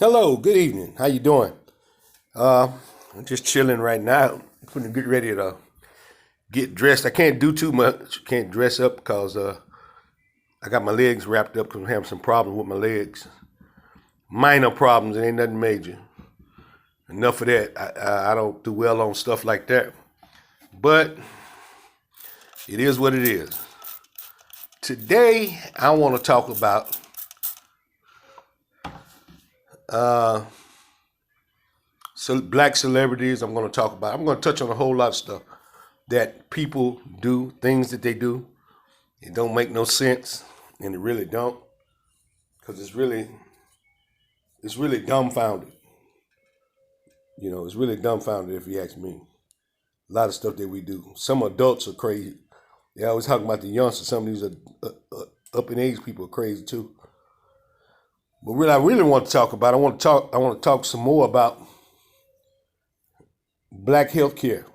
Hello, good evening. How you doing? I'm just chilling right now. Gonna get ready to get dressed. I can't do too much. Can't dress up because I got my legs wrapped up because I'm having some problems with my legs. Minor problems. It ain't nothing major. Enough of that. I don't do well on stuff like that. But it is what it is. Today I want to talk about black celebrities. I'm going to talk about. I'm going to touch on a whole lot of stuff that people do, things that they do. It don't make no sense, and it really don't, because it's really dumbfounded. It's really dumbfounded if you ask me. A lot of stuff that we do. Some adults are crazy. They always talking about the youngsters. Some of these up in age people are crazy too. But what I really want to talk about, I want to talk some more about black healthcare.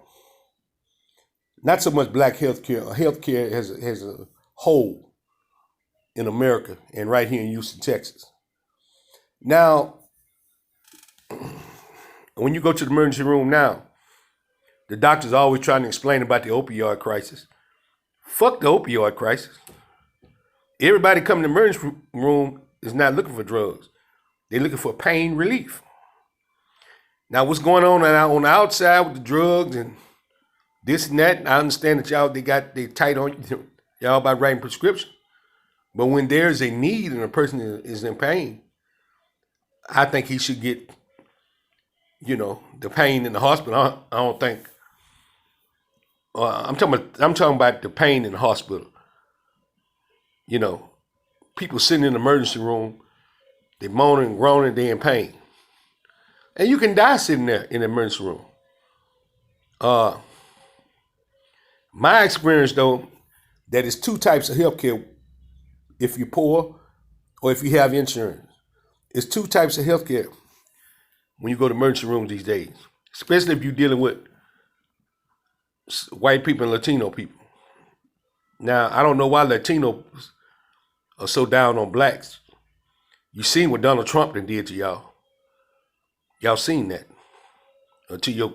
Not so much black healthcare. Healthcare has a hole in America and right here in Houston, Texas. Now, when you go to the emergency room now, the doctor's always trying to explain about the opioid crisis. Fuck the opioid crisis. Everybody coming to the emergency room is not looking for drugs. They're looking for pain relief. Now, what's going on the outside with the drugs and this and that? I understand that they tight on you, y'all by writing prescriptions. But when there's a need and a person is in pain, I think he should get, the pain in the hospital. I don't think. I'm talking about the pain in the hospital. People sitting in the emergency room, they moaning, groaning, they in pain. And you can die sitting there in the emergency room. My experience, though, that is two types of healthcare. If you're poor or if you have insurance, it's two types of healthcare when you go to emergency rooms these days, especially if you're dealing with white people and Latino people. Now, I don't know why Latinos are so down on blacks. You seen what Donald Trump did to y'all. Y'all seen that. To your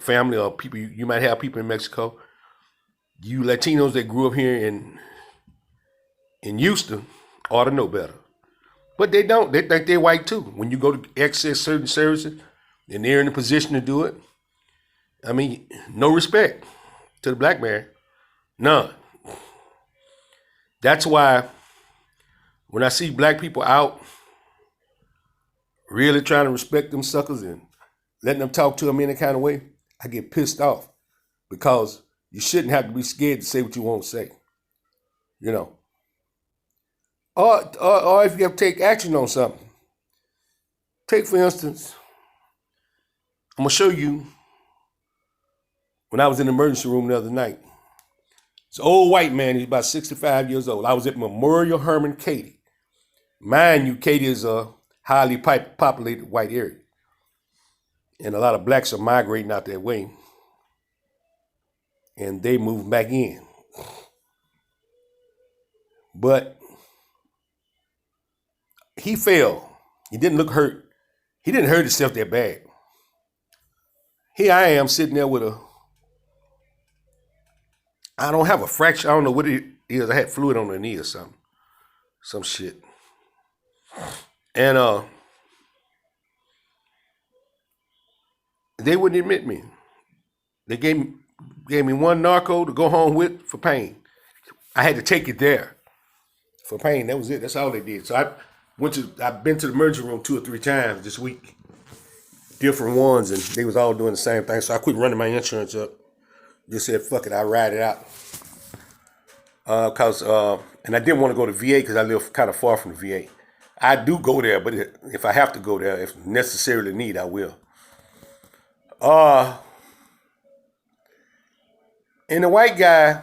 family or people, you might have people in Mexico. You Latinos that grew up here in Houston ought to know better. But they don't. They think they're white too. When you go to access certain services and they're in a position to do it, I mean, no respect to the black man. None. That's why when I see black people out really trying to respect them suckers and letting them talk to them any kind of way, I get pissed off because you shouldn't have to be scared to say what you want to say, Or if you have to take action on something. Take, for instance, I'm going to show you when I was in the emergency room the other night. It's an old white man. He's about 65 years old. I was at Memorial Herman Katy. Mind you, Katy is a highly populated white area. And a lot of blacks are migrating out that way. And they moved back in. But he fell. He didn't look hurt. He didn't hurt himself that bad. Here I am sitting there with I don't have a fracture. I don't know what it is. I had fluid on the knee or something. Some shit. And they wouldn't admit me. They gave me one narco to go home with for pain. I had to take it there for pain. That was it. That's all they did. So I've been to the emergency room 2 or 3 times this week. Different ones, and they was all doing the same thing. So I quit running my insurance up. Just said, fuck it, I'll ride it out. And I didn't want to go to VA because I live kind of far from the VA. I do go there, but if I have to go there, if necessarily need, I will. And the white guy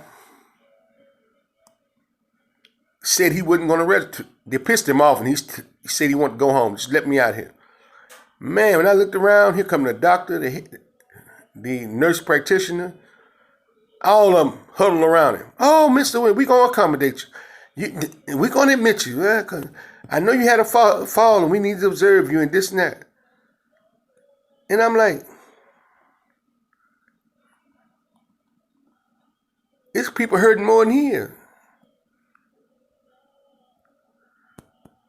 said he wasn't going to register. They pissed him off, and he said he wanted to go home. Just let me out here. Man, when I looked around, here come the doctor, the nurse practitioner, all of them huddled around him. Oh, Mr. Wynn, we going to accommodate you. We're going to admit you. I know you had a fall and we need to observe you and this and that. And I'm like, it's people hurting more than here.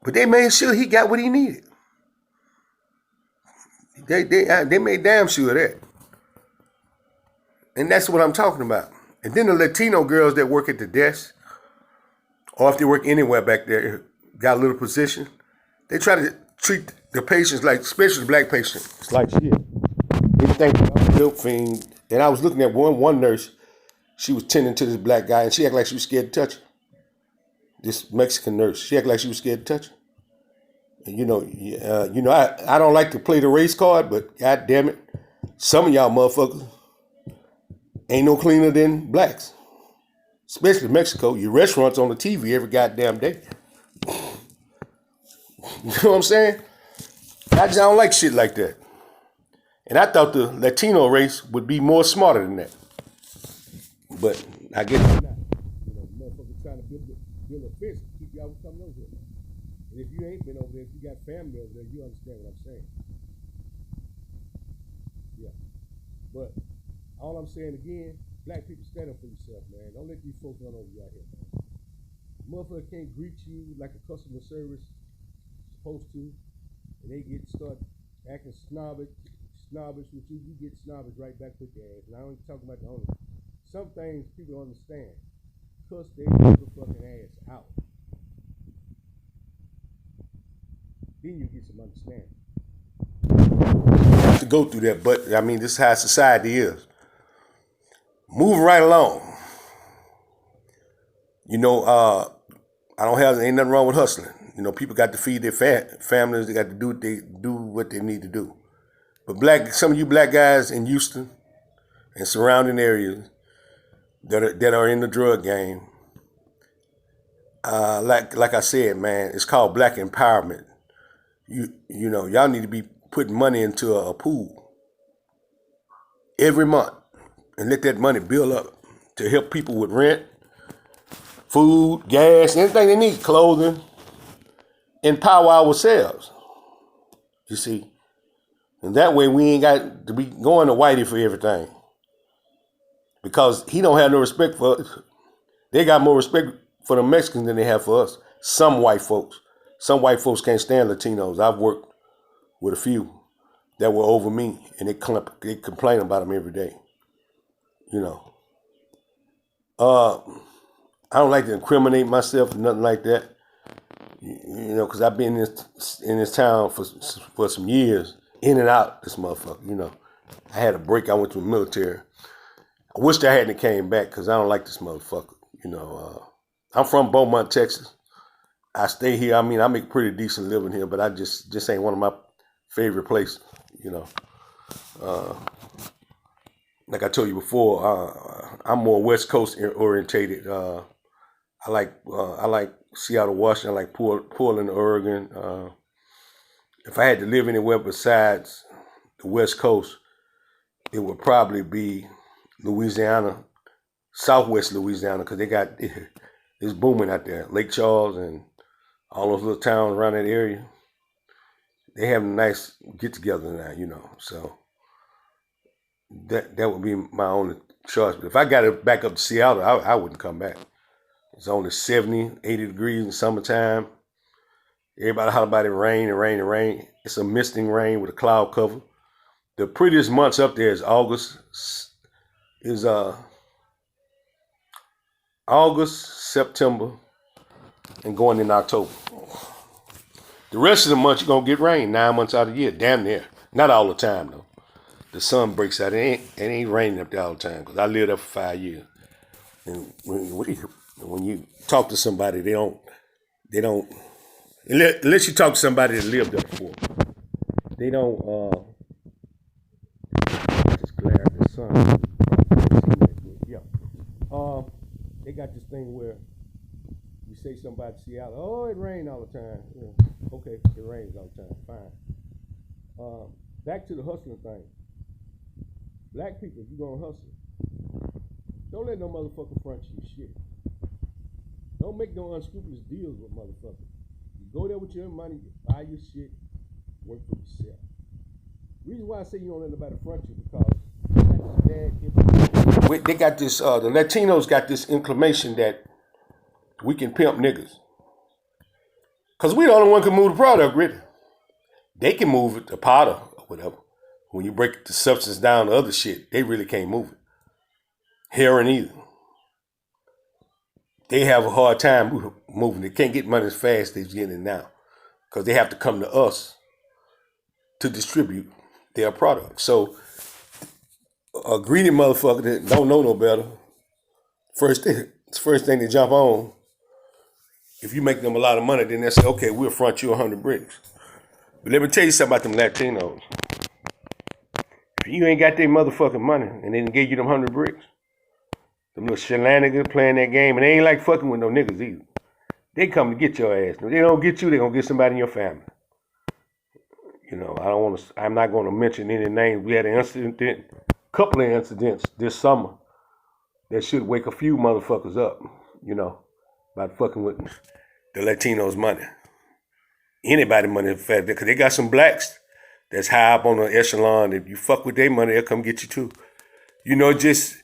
But they made sure he got what he needed. They made damn sure of that. And that's what I'm talking about. And then the Latino girls that work at the desk, or if they work anywhere back there, got a little position, they try to treat the patients like, especially black patients, it's like shit. They think I'm a dope fiend. And I was looking at one nurse, she was tending to this black guy, and she acted like she was scared to touch him. This Mexican nurse, she acted like she was scared to touch him. And I don't like to play the race card, but god damn it, some of y'all motherfuckers ain't no cleaner than blacks. Especially Mexico. Your restaurants on the TV every goddamn day. You know what I'm saying? I just don't like shit like that. And I thought the Latino race would be more smarter than that. But I guess they're not. Motherfuckers trying to build a fence to keep y'all from coming over here. And if you ain't been over there, if you got family over there, you understand what I'm saying. Yeah. But all I'm saying again, black people, stand up for yourself, man. Don't let these folks run over you out here, man. Motherfucker can't greet you like a customer service supposed to, and they start acting snobbish with you. You get snobbish right back with your ass. And I don't even talk about the owner. Some things people don't understand. Cuss their motherfucking ass out. Then you get some understanding. You have to go through that, but I mean, this is how society is. Moving right along. I don't have, ain't nothing wrong with hustling. People got to feed their families. They got to do what they need to do. But some of you black guys in Houston and surrounding areas that are in the drug game, like I said, man, it's called black empowerment. Y'all need to be putting money into a pool every month and let that money build up to help people with rent, food, gas, anything they need, clothing, empower ourselves. You see? And that way we ain't got to be going to Whitey for everything. Because he don't have no respect for us. They got more respect for the Mexicans than they have for us. Some white folks. Some white folks can't stand Latinos. I've worked with a few that were over me, and they complain about them every day. I don't like to incriminate myself or nothing like that. Because I've been in this town for some years, in and out this motherfucker. I had a break. I went to the military. I wished I hadn't came back because I don't like this motherfucker. I'm from Beaumont, Texas. I stay here. I mean, I make pretty decent living here, but I just ain't one of my favorite places. Like I told you before, I'm more West Coast orientated. I like Seattle, Washington. I like Portland, Oregon. If I had to live anywhere besides the West Coast, it would probably be Louisiana, Southwest Louisiana, because it's booming out there. Lake Charles and all those little towns around that area, they have a nice get together now, So that would be my only choice. But if I got it back up to Seattle, I wouldn't come back. It's only 70, 80 degrees in summertime. Everybody holler about it, rain. It's a misting rain with a cloud cover. The prettiest months up there is August, September, and going in October. The rest of the months, you're going to get rain 9 months out of the year, damn near. Not all the time, though. The sun breaks out. It ain't raining up there all the time, because I lived there for 5 years. And when you talk to somebody, they don't, unless you talk to somebody that lived there before, they don't, just glare at the sun. Yeah. They got this thing where you say something about Seattle, oh, it rains all the time. Yeah. Okay, it rains all the time, fine. Back to the hustling thing. Black people, if you're gonna hustle, don't let no motherfucker front you shit. Don't make no unscrupulous deals with motherfuckers. Go there with your money, buy your shit, work for yourself. Reason why I say you don't let nobody front you because they got this. The Latinos got this inclination that we can pimp niggas. Cause we the only one can move the product, really. They can move it, the powder or whatever. When you break the substance down to other shit, they really can't move it. Heroin either. They have a hard time moving. They can't get money as fast as they're getting it now. Because they have to come to us to distribute their product. So a greedy motherfucker that don't know no better, first thing they jump on, if you make them a lot of money, then they say, okay, we'll front you 100 bricks. But let me tell you something about them Latinos. If you ain't got their motherfucking money and they gave you them 100 bricks, them little shenanigans playing that game, and they ain't like fucking with no niggas either. They come to get your ass. If they don't get you, they gonna get somebody in your family. You know, I'm not gonna mention any names. We had a couple of incidents this summer that should wake a few motherfuckers up, you know, about fucking with the Latinos' money. Anybody money, in fact, because they got some blacks that's high up on the echelon. If you fuck with their money, they'll come get you too. You know, just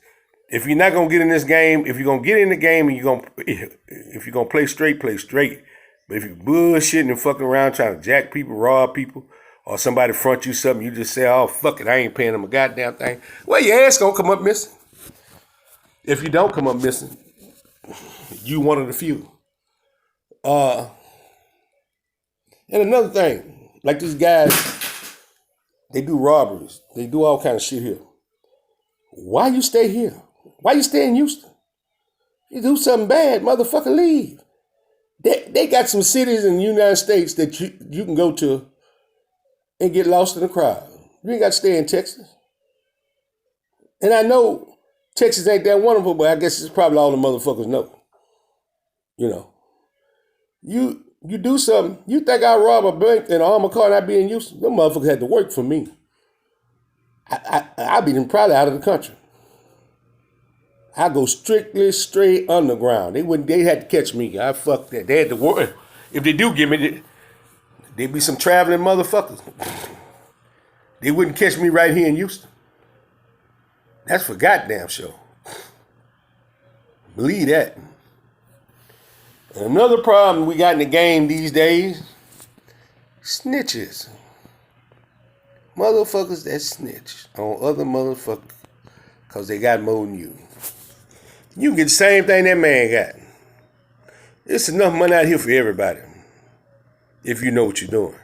if you're not gonna get in this game, if you're gonna get in the game and if you're gonna play straight, play straight. But if you're bullshitting and fucking around trying to jack people, rob people, or somebody front you something, you just say, oh fuck it, I ain't paying them a goddamn thing. Well, your ass gonna come up missing. If you don't come up missing, you one of the few. And another thing, like these guys, they do robberies. They do all kind of shit here. Why you stay here? Why you stay in Houston? You do something bad, motherfucker, leave. They got some cities in the United States that you can go to and get lost in the crowd. You ain't got to stay in Texas. And I know Texas ain't that wonderful, but I guess it's probably all the motherfuckers know. You know. You do something, you think I rob a bank and arm a car and I be in Houston? Them motherfuckers had to work for me. I be them probably out of the country. I go straight underground. They had to catch me. I fuck that. They had to work. If they do give me, they be some traveling motherfuckers. They wouldn't catch me right here in Houston. That's for goddamn sure. Believe that. Another problem we got in the game these days, snitches. Motherfuckers that snitch on other motherfuckers because they got more than you. You can get the same thing that man got. It's enough money out here for everybody if you know what you're doing.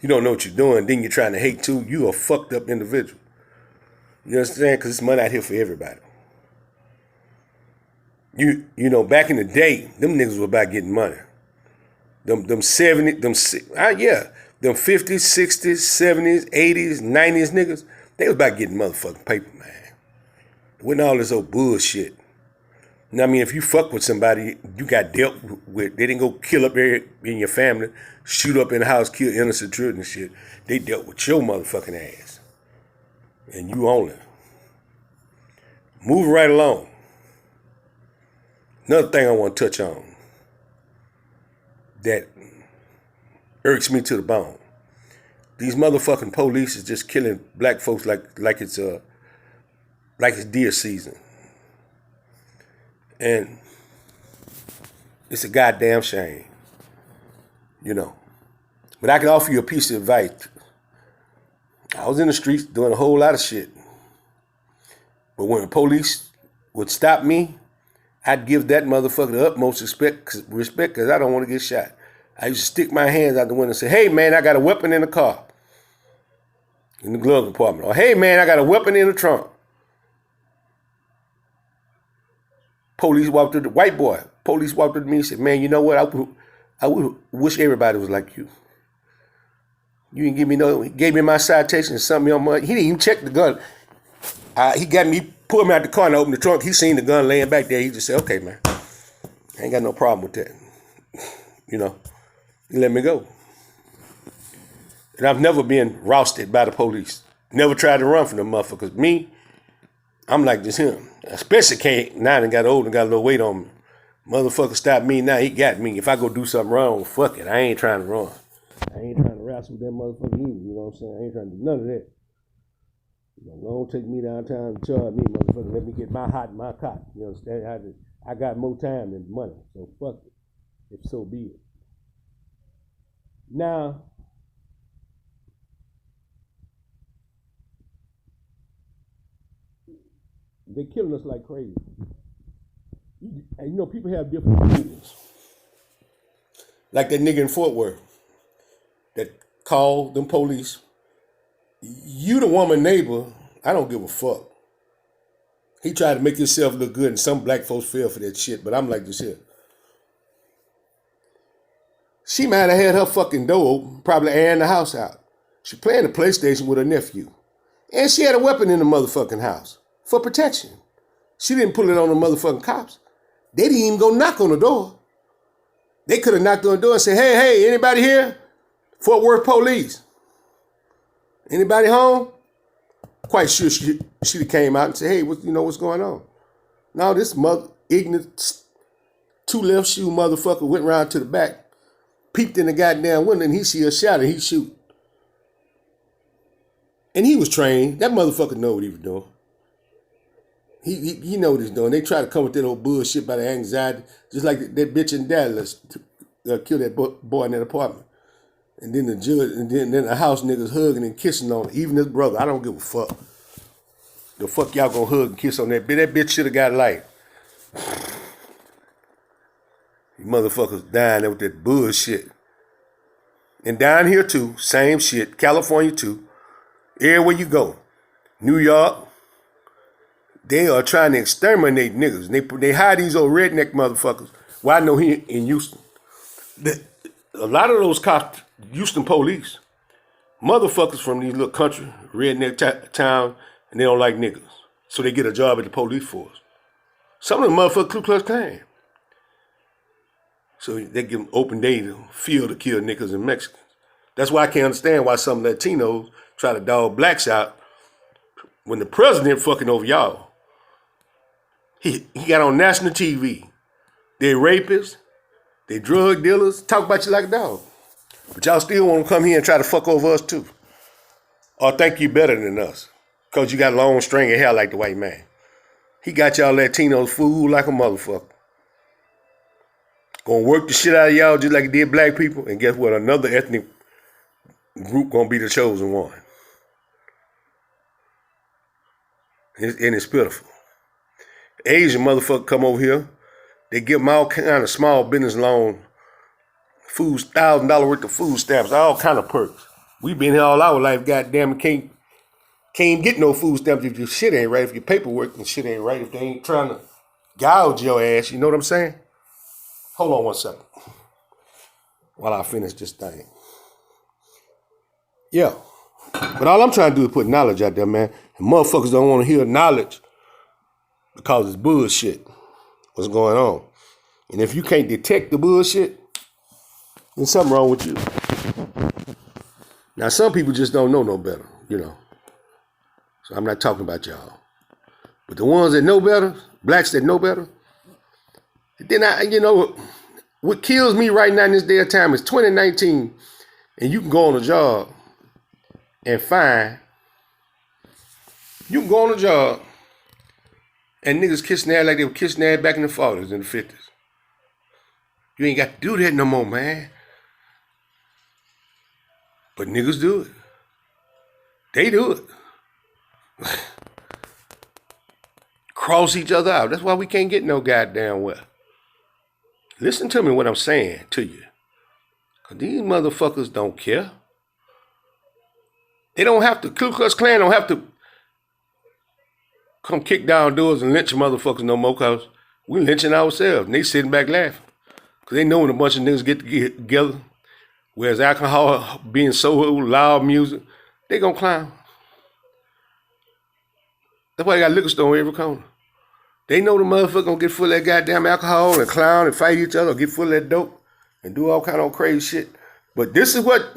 You don't know what you're doing, then you're trying to hate too. You a fucked up individual. You understand? Because it's money out here for everybody. You know, back in the day, them niggas were about getting money. Them 50s, 60s, 70s, 80s, 90s niggas, they was about getting motherfucking paper, man. Wasn't all this old bullshit. You know what I mean? If you fuck with somebody you got dealt with, they didn't go kill up in your family, shoot up in the house, kill innocent children and shit. They dealt with your motherfucking ass. And you only. Moving right along. Another thing I want to touch on that irks me to the bone. These motherfucking police is just killing black folks like it's deer season. And it's a goddamn shame. You know. But I can offer you a piece of advice. I was in the streets doing a whole lot of shit. But when the police would stop me, I'd give that motherfucker the utmost respect because I don't want to get shot. I used to stick my hands out the window and say, hey, man, I got a weapon in the car, in the glove compartment. Or, hey, man, I got a weapon in the trunk. Police walked up to white boy. Police walked up to me and said, man, you know what? I would wish everybody was like you. You didn't give me he gave me my citation and something on my, he didn't even check the gun. He got me, pulled me out the car and I opened the trunk. He seen the gun laying back there. He just said, okay, man, I ain't got no problem with that. You know, he let me go. And I've never been rousted by the police. Never tried to run from them motherfuckers. Me, I'm like just him. Especially now I got old and got a little weight on me. Motherfucker stopped me now. He got me. If I go do something wrong, fuck it. I ain't trying to run. I ain't trying to wrestle with that motherfucker either. You know what I'm saying? I ain't trying to do none of that. Don't take me downtown and charge me, motherfucker. Let me get my hot and my cot. You understand? I got more time than money. So fuck it. If so be it. Now, they killing us like crazy. And people have different opinions. Like that nigga in Fort Worth that called them police. You the woman neighbor, I don't give a fuck. He tried to make himself look good, and some black folks fell for that shit, but I'm like this here. She might have had her fucking door open, probably airing the house out. She playing the PlayStation with her nephew. And she had a weapon in the motherfucking house for protection. She didn't pull it on the motherfucking cops. They didn't even go knock on the door. They could have knocked on the door and said, hey, anybody here? Fort Worth police. Anybody home? Quite sure she'd have came out and said, hey, what's going on? No, this ignorant, two left shoe motherfucker went around to the back, peeped in the goddamn window, and he see a shot and he shoot. And he was trained. That motherfucker know what he was doing. He know what he's doing. They try to come with that old bullshit by the anxiety, just like that bitch in Dallas killed that boy in that apartment. And then the judge, and then the house niggas hugging and kissing on it. Even his brother. I don't give a fuck. The fuck y'all gonna hug and kiss on that bitch? That bitch should have got life. You motherfuckers dying there with that bullshit. And down here too, same shit. California too. Everywhere you go. New York. They are trying to exterminate niggas. They hire these old redneck motherfuckers. Well, I know here in Houston. A lot of those cops, Houston police, motherfuckers from these little country, redneck towns, and they don't like niggas. So they get a job at the police force. Some of them motherfuckers Ku Klux Klan. So they give them open day to field to kill niggas and Mexicans. That's why I can't understand why some Latinos try to dog blacks out when the president fucking over y'all. He got on national TV. They rapists, they drug dealers, talk about you like a dog. But y'all still want to come here and try to fuck over us too. Or think you better than us. Because you got a long string of hair like the white man. He got y'all Latinos fooled like a motherfucker. Gonna work the shit out of y'all just like he did black people. And guess what? Another ethnic group gonna be the chosen one. And it's pitiful. Asian motherfucker come over here. They give them all kind of small business loan, $1,000 worth of food stamps, all kind of perks. We been here all our life, goddamn, can't get no food stamps if your shit ain't right, if your paperwork and shit ain't right, if they ain't trying to gouge your ass, you know what I'm saying? Hold on one second while I finish this thing. Yeah, but all I'm trying to do is put knowledge out there, man. And motherfuckers don't want to hear knowledge because it's bullshit. What's going on? And if you can't detect the bullshit, then something wrong with you. Now, some people just don't know no better, So I'm not talking about y'all. But the ones that know better, blacks that know better, then what kills me right now in this day of time is 2019, and you can go on a job and you can go on a job and niggas kissing ass like they were kissing ass back in the 40s and the 50s. You ain't got to do that no more, man. But niggas do it. They do it. Cross each other out. That's why we can't get no goddamn well. Listen to me what I'm saying to you. Because these motherfuckers don't care. They don't have to, Ku Klux Klan don't have to come kick down doors and lynch motherfuckers no more, because we lynching ourselves. And they sitting back laughing. Because they know when a bunch of niggas get together, whereas alcohol being so loud music, they gonna clown. That's why they got a liquor store in every corner. They know the motherfucker gonna get full of that goddamn alcohol and clown and fight each other, or get full of that dope and do all kind of crazy shit. But this is what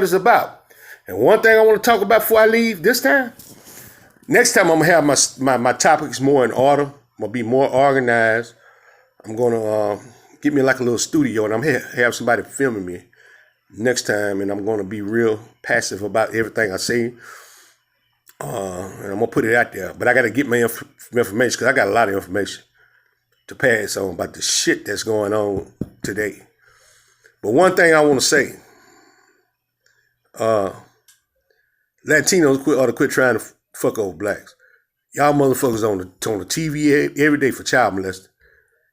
it's about. And one thing I want to talk about before I leave this time, next time I'm gonna have my topics more in order. I'm gonna be more organized. I'm gonna get me like a little studio, and I'm have somebody filming me next time, and I'm gonna be real passive about everything I say, and I'm gonna put it out there. But I gotta get my information because I got a lot of information to pass on about the shit that's going on today. But one thing I want to say, Latinos ought to quit trying to fuck over blacks. Y'all motherfuckers on the TV every day for child molesting.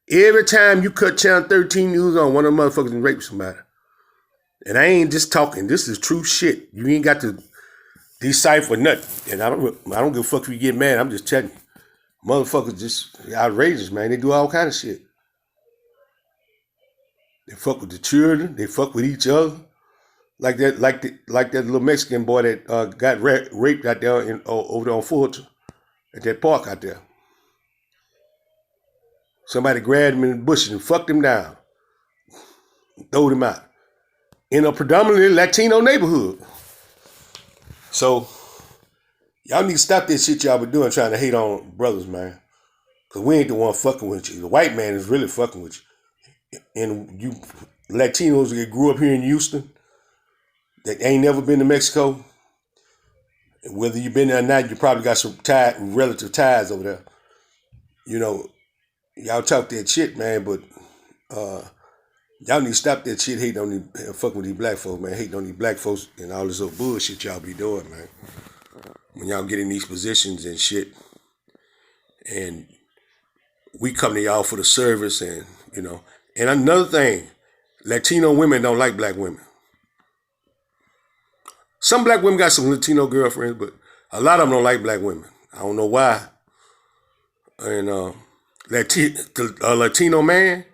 Every time you cut Channel 13 news on, one of them motherfuckers raped somebody. And I ain't just talking. This is true shit. You ain't got to decipher nothing. And I don't give a fuck if you get mad. I'm just telling you. Motherfuckers just outrageous, man. They do all kind of shit. They fuck with the children. They fuck with each other. Like that little Mexican boy that got raped out there over there on Fulton at that park out there. Somebody grabbed him in the bushes and fucked him down. Throwed him out. In a predominantly Latino neighborhood. So, y'all need to stop that shit y'all been doing trying to hate on brothers, man. Because we ain't the one fucking with you. The white man is really fucking with you. And you Latinos that grew up here in Houston, that ain't never been to Mexico, and whether you've been there or not, you probably got some relative ties over there. You know, y'all talk that shit, man, but y'all need to stop that shit hating on these, fucking with these black folks, man. Hating on these black folks and all this little bullshit y'all be doing, man. When y'all get in these positions and shit, and we come to y'all for the service, and you know. And another thing, Latino women don't like black women. Some black women got some Latino girlfriends, but a lot of them don't like black women. I don't know why. And a Latino man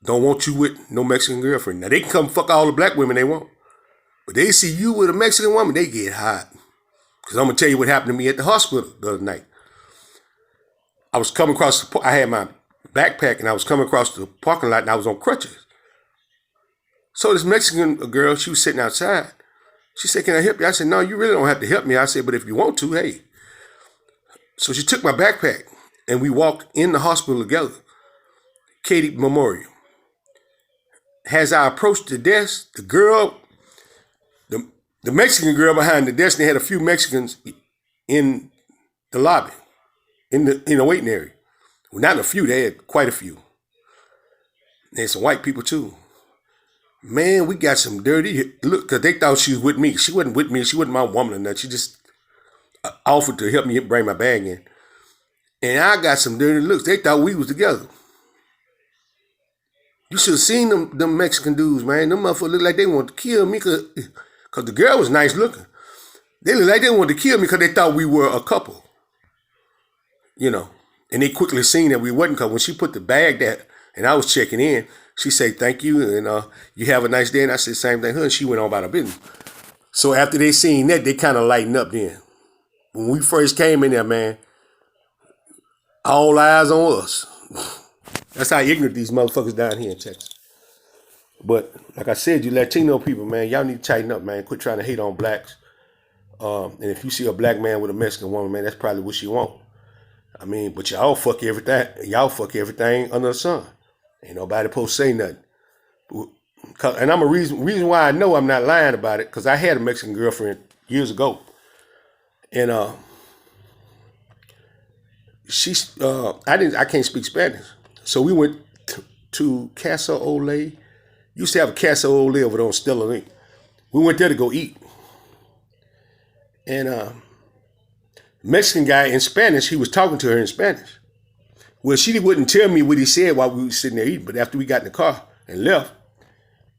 don't want you with no Mexican girlfriend. Now, they can come fuck all the black women they want. But they see you with a Mexican woman, they get hot. Because I'm going to tell you what happened to me at the hospital the other night. I was coming across, I had my backpack, and I was coming across the parking lot, and I was on crutches. So this Mexican girl, she was sitting outside. She said, "Can I help you?" I said, "No, you really don't have to help me." I said, "But if you want to, hey." So she took my backpack, and we walked in the hospital together. Katie Memorial. As I approached the desk, the girl, the Mexican girl behind the desk, they had a few Mexicans in the lobby, in the waiting area. Well, not a few, they had quite a few. They had some white people too. Man, we got some dirty look, because they thought she was with me. She wasn't with me. She wasn't my woman or nothing. She just offered to help me bring my bag in. And I got some dirty looks. They thought we was together. You should have seen them Mexican dudes, man. Them motherfuckers look like they wanted to kill me because the girl was nice looking. They looked like they wanted to kill me because they thought we were a couple. You know. And they quickly seen that we wasn't, because when she put the bag there and I was checking in, she said, "Thank you, and you have a nice day." And I said, "Same thing, her." And she went on about her business. So after they seen that, they kind of lightened up then. When we first came in there, man, all eyes on us. That's how ignorant these motherfuckers down here in Texas. But like I said, you Latino people, man, y'all need to tighten up, man. Quit trying to hate on blacks. And if you see a black man with a Mexican woman, man, that's probably what you want. I mean, but y'all fuck everything. Y'all fuck everything under the sun. Ain't nobody supposed to say nothing. And I'm a reason why I know I'm not lying about it, because I had a Mexican girlfriend years ago. And I can't speak Spanish. So we went to Casa Ole. Used to have a Casa Ole over there on Stella Link. We went there to go eat. And Mexican guy in Spanish, he was talking to her in Spanish. Well, she wouldn't tell me what he said while we were sitting there eating, but after we got in the car and left,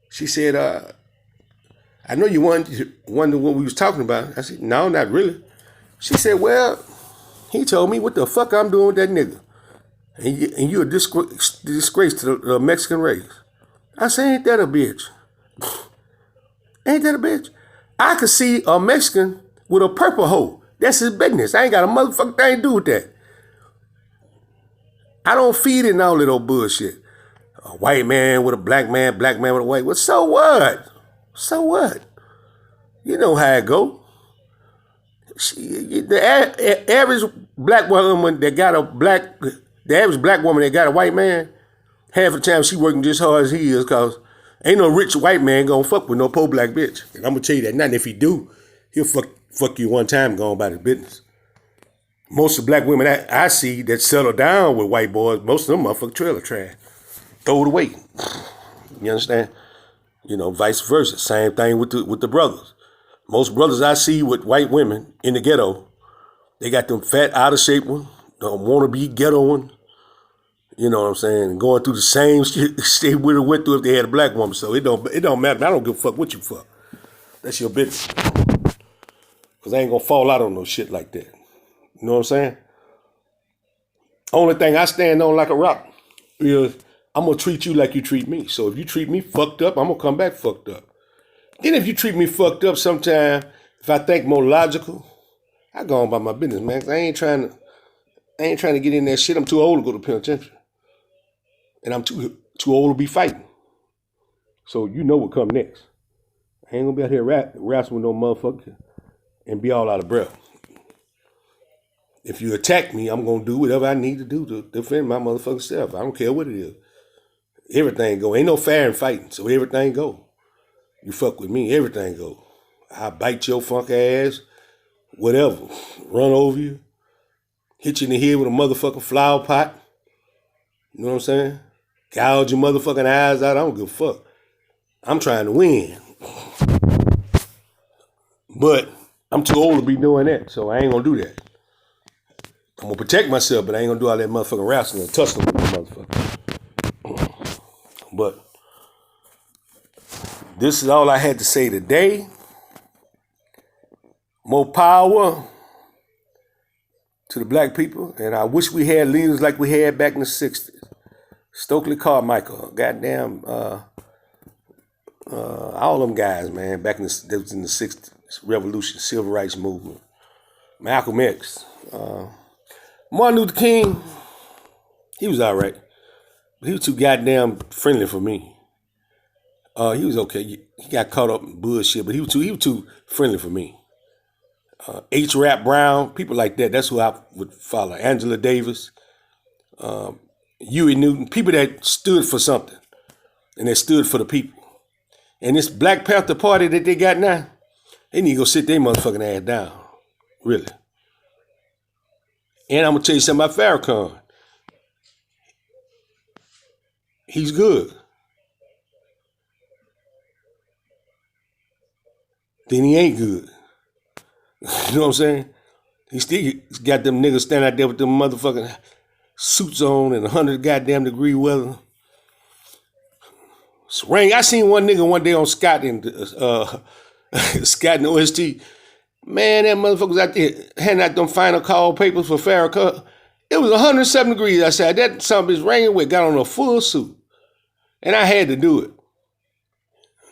she said, "I know you wonder what we was talking about." I said, "No, not really." She said, "Well, he told me what the fuck I'm doing with that nigga. And you're a disgrace to the Mexican race." I said, "Ain't that a bitch? Ain't that a bitch? I could see a Mexican with a purple hoe. That's his business. I ain't got a motherfucking thing to do with that. I don't feed in all that old bullshit. A white man with a black man with a white. Well, so what? So what? You know how it go. The average black woman that got a black The average black woman that got a white man, half the time she working just hard as he is, cause ain't no rich white man gonna fuck with no poor black bitch. And I'm gonna tell you that. Not if he do, he'll fuck you one time going about his business. Most of the black women I see that settle down with white boys, most of them motherfucking trailer trash. Throw it away. You understand? Vice versa. Same thing with the brothers. Most brothers I see with white women in the ghetto, they got them fat, out of shape ones, don't want to be ghetto ones. You know what I'm saying? Going through the same shit they would have went through if they had a black woman. So it don't matter. I don't give a fuck what you fuck. That's your business. Cause I ain't gonna fall out on no shit like that. You know what I'm saying? Only thing I stand on like a rock is I'm gonna treat you like you treat me. So if you treat me fucked up, I'm gonna come back fucked up. Then if you treat me fucked up sometime, if I think more logical, I go on by my business, man. 'Cause I ain't trying to get in that shit. I'm too old to go to penitentiary. And I'm too old to be fighting. So you know what come next. I ain't gonna be out here wrestling with no motherfucker and be all out of breath. If you attack me, I'm gonna do whatever I need to do to defend my motherfucking self. I don't care what it is. Everything go. Ain't no fair in fighting, so everything go. You fuck with me, everything go. I bite your funk ass, whatever. Run over you, hit you in the head with a motherfucking flower pot. You know what I'm saying? Gouge your motherfucking eyes out. I don't give a fuck. I'm trying to win. But I'm too old to be doing that, so I ain't gonna do that. I'm gonna protect myself, but I ain't gonna do all that motherfucking wrestling and tussling with the motherfucker. But this is all I had to say today. More power to the black people, and I wish we had leaders like we had back in the 60s. Stokely Carmichael, goddamn, all them guys, man, back in that was in the 60s, revolution, civil rights movement. Malcolm X, Martin Luther King, he was all right, but he was too goddamn friendly for me. He was okay. He got caught up in bullshit, but he was too friendly for me. H. Rap Brown, people like that. That's who I would follow. Angela Davis, Huey Newton, people that stood for something and that stood for the people. And this Black Panther Party that they got now, they need to go sit their motherfucking ass down. Really. And I'm gonna tell you something about Farrakhan. He's good. Then he ain't good. You know what I'm saying? He still got them niggas standing out there with them motherfucking suits on and 100 goddamn degree weather. Rain. I seen one nigga one day on Scott and Scott and OST. Man, that motherfucker was out there handing out them final call papers for Farrakhan. It was 107 degrees outside. That son of a bitch raining with got on a full suit. And I had to do it.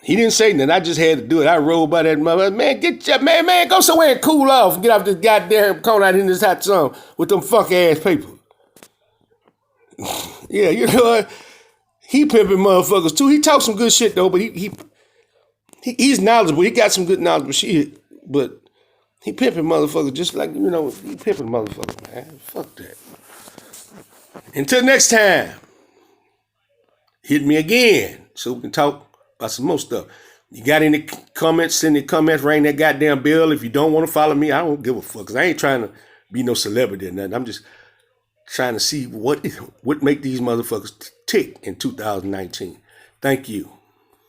He didn't say nothing. I just had to do it. I rolled by that mother. Man, man, go somewhere and cool off and get off this goddamn corner out in this hot sun with them fuck ass papers. Yeah, you know what? He pimping motherfuckers too. He talks some good shit though, but he's knowledgeable. He got some good knowledgeable shit, but he pimping motherfuckers just like, you know, he pimping motherfuckers, man. Fuck that. Until next time, hit me again so we can talk about some more stuff. You got any comments, send the comments, ring that goddamn bell. If you don't want to follow me, I don't give a fuck, because I ain't trying to be no celebrity or nothing. I'm just trying to see what make these motherfuckers tick in 2019. Thank you.